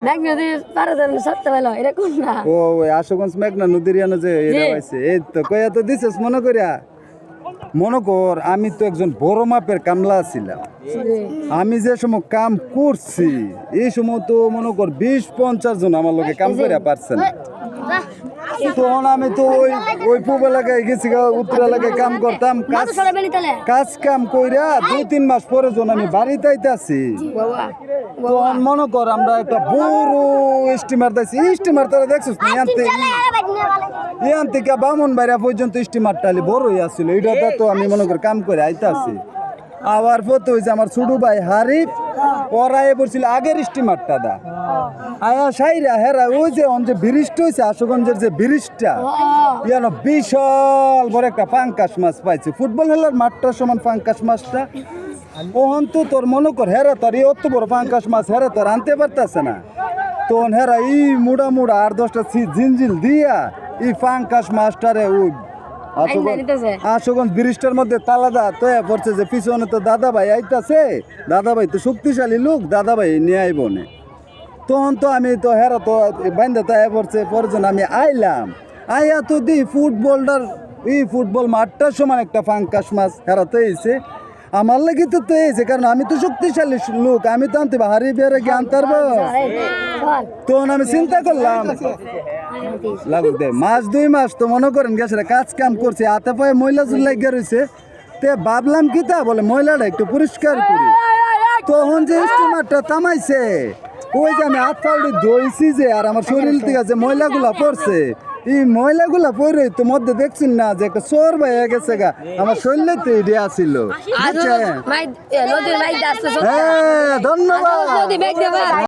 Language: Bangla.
মেঘনা নদীর পারে সত্যি ভালো এরকম না। ও ওই আশুগঞ্জ মেঘনা নদীর ইয়ানো যে এটা হইছে এই তো কইয়া তো দিছিস মনে করিয়া। মনে কর আমি তো একজন বড় মাপের কামলা ছিলাম। আমি যে সময় কাম করছি এই সময় তো মনে কর 20-50 জন আমার লোকে কাম করিয়া পারছে না। তখন আমি তো ওই পূব এলাকায় গেছি, উত্তর এলাকায় কাম করতাম, কাজ কাম কইরা 2-3 মাস পরে যখন আমি বাড়িতে আইতাছি তখন মনে কর আমরা একটা বড় স্টিমার দেখছি। স্টিমার তোরা দেখছিস ইয়ান থেকে বামনবাড়িয়া পর্যন্ত স্টিমার টালি বড়ই আসছিল। এইটা তো আমি মনে করি কাম করে আইতাছি। আবার পথে হয়েছে আমার ছোট ভাই হারিফ পড়ায় পড়ছিল আগের স্টিমারটা দা আয়া সাইরা হেরা ওই যে যে ব্রিজটা হয়েছে আশুগঞ্জের যে ব্রিজটা ইয়ানো বিশাল বড় একটা পাঙ্কাশ মাছ পাইছে। ফুটবল খেলার মাঠটার সমান পাঙ্কাশ মাছটা ওহন তো তোর মনে কর হেরা তোর এই অত বড় পাঙ্কাশ মাছ হেরা তোর আনতে পারতাছে না। তখন হেরা ই মুড়া 8-10টা জিনজিল দিয়া এই পাঙ্কাশ মাছটারে ওই আশুগঞ্জ ব্রিজটার মধ্যে তালাদা তো পড়ছে যে পিছনে তো দাদা ভাই আইতাছে। দাদা ভাই তো শক্তিশালী লোক, দাদা ভাই নিয়ে আইব না। তখন তো আমি তো হেরা তো বান্ধা তো পড়ছে পরজন আমি আইলাম আইয়া তো দি ফুটবলটার ফুটবল মাঠটার সমান একটা পাঙ্কাশ মাছ হেরাতে এসে আমার লাগে তো এসে, কারণ আমি তো শক্তিশালী লোক, আমি তো আনতে হারি বেড়ে গিয়ে আনতে পারবো। তখন আমি চিন্তা করলাম লাগুক দে মাস 2 মাস তো মনে করেন গেছে কাজ কাম করছে হাতে পায়ে ময়লা জুল লাগিয়ে রয়েছে। তে ভাবলাম কি তা বলে ময়লাটা একটু পরিষ্কার করি। তখন যে স্টিমারটা থামাইছে ওই যে আমি হাত পাউডি ধুইছি যে আর আমার শরীর থেকে যে ময়লাগুলা পড়ছে এই ময়লাগুলা পরে তো মধ্যে দেখছেন না যে একটা চোর হয়ে গেছে গা আমার শরীরে তো এটি আসিল। হ্যাঁ ধন্যবাদ।